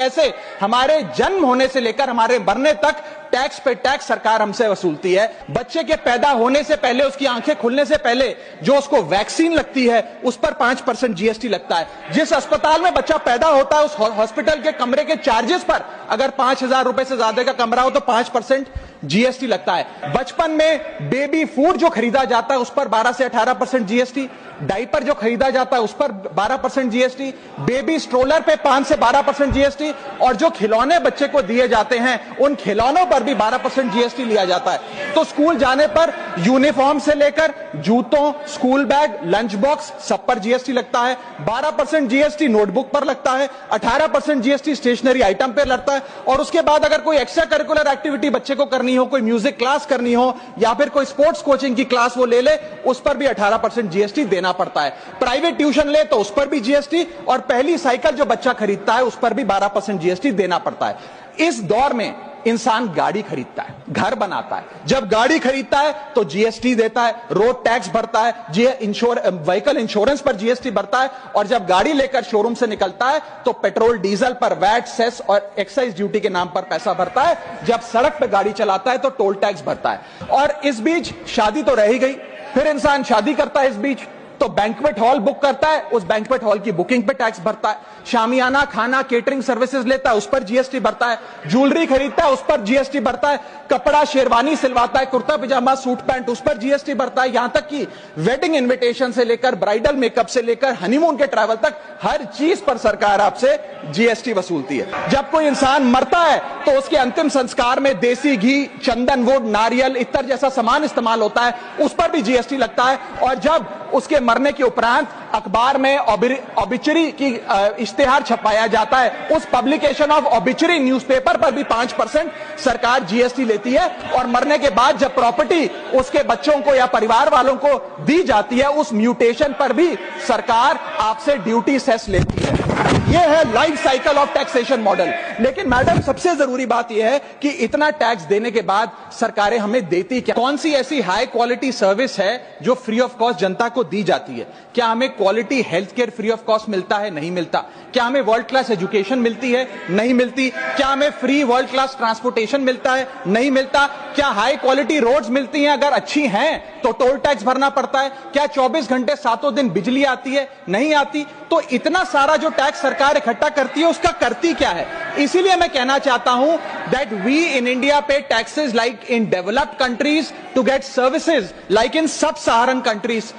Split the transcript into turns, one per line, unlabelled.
कैसे हमारे जन्म होने से लेकर हमारे मरने तक टैक्स पे टैक्स सरकार हमसे वसूलती है। बच्चे के पैदा होने से पहले, उसकी आंखें खुलने से पहले जो उसको वैक्सीन लगती है उस पर 5% जीएसटी लगता है। जिस अस्पताल में बच्चा पैदा होता है उस हॉस्पिटल के कमरे के चार्जेस पर अगर 5,000 रुपए से ज्यादा का कमरा हो तो 5% जीएसटी लगता है। बचपन में बेबी फूड जो खरीदा जाता है उस पर 12 से 18% जीएसटी, डाइपर जो खरीदा जाता है उस पर 12% जीएसटी, बेबी स्ट्रोलर पे 5 से 12% जीएसटी, और जो खिलौने बच्चे को दिए जाते हैं उन खिलौनों पर भी 12% जीएसटी लिया जाता है। तो स्कूल जाने पर यूनिफॉर्म से लेकर जूतों, स्कूल बैग, लंच बॉक्स सब पर जीएसटी लगता है। 12% जीएसटी नोटबुक पर लगता है, 18% जीएसटी स्टेशनरी आइटम पर लगता है। और उसके बाद अगर कोई एक्स्ट्रा करिकुलर एक्टिविटी बच्चे को करनी हो, कोई म्यूजिक क्लास करनी हो या फिर कोई स्पोर्ट्स कोचिंग की क्लास वो ले ले, उस पर भी 18% जीएसटी देना पड़ता है। प्राइवेट ट्यूशन ले तो उस पर भी जीएसटी, और पहली साइकिल जो बच्चा खरीदता है उस पर भी 12% जीएसटी देना पड़ता है। इस दौर में इंसान गाड़ी खरीदता है, घर बनाता है, जब गाड़ी खरीदता है तो जीएसटी देता है, रोड टैक्स भरता है, व्हीकल इंश्योरेंस पर जीएसटी भरता है, और जब गाड़ी लेकर शोरूम से निकलता है तो पेट्रोल डीजल पर वैट, सेस और एक्साइज ड्यूटी के नाम पर पैसा भरता है। जब सड़क पर गाड़ी चलाता है तो टोल टैक्स भरता है। और इस बीच शादी तो रह ही गई, फिर इंसान शादी करता है, इस बीच तो बैंक्वेट हॉल बुक करता है, उस बैंक्वेट हॉल की बुकिंग पे टैक्स भरता है। शामियाना, खाना, केटरिंग सर्विसेज लेता है, उस पर जीएसटी भरता है। ज्वेलरी खरीदता है, उस पर जीएसटी भरता है। कपड़ा, शेरवानी सिलवाता है, कुर्ता पजामा, सूट पैंट, उस पर जीएसटी भरता है। यहां तक कि वेडिंग इनविटेशन से लेकर ब्राइडल मेकअप से लेकर हनीमून के ट्रैवल तक हर चीज पर सरकार आपसे जीएसटी वसूलती है। जब कोई इंसान मरता है तो उसके अंतिम संस्कार में देसी घी, चंदन वुड, नारियल, इत्तर जैसा सामान इस्तेमाल होता है, उस पर भी जीएसटी लगता है। और जब उसके मरने के उपरांत अखबार में ऑबिचरी की इश्तेहार छपाया जाता है, उस पब्लिकेशन ऑफ ऑबिचरी न्यूज़पेपर पर भी 5% सरकार जीएसटी लेती है। और मरने के बाद जब प्रॉपर्टी उसके बच्चों को या परिवार वालों को दी जाती है, उस म्यूटेशन पर भी सरकार आपसे ड्यूटी सेस लेती है। यह है life cycle of taxation model. लेकिन मैडम, सबसे जरूरी बात यह है कि इतना टैक्स देने के बाद सरकारें हमें देती क्या? कौन सी ऐसी हाई क्वालिटी सर्विस है जो फ्री ऑफ कॉस्ट जनता को दी जाती है? क्या हमें quality health care free of cost मिलता है? नहीं मिलता। क्या हमें वर्ल्ड क्लास एजुकेशन मिलती है? नहीं मिलती। क्या हमें फ्री वर्ल्ड क्लास ट्रांसपोर्टेशन मिलता है? नहीं मिलता। क्या हाई क्वालिटी रोड्स मिलती हैं? अगर अच्छी हैं तो टोल टैक्स भरना पड़ता है। क्या 24 घंटे 7 दिन बिजली आती है? नहीं आती। तो इतना सारा जो टैक्स सरकार इकट्ठा करती है उसका करती क्या है? इसीलिए मैं कहना चाहता हूं that we in India pay taxes like in developed countries to get services like in sub Saharan countries.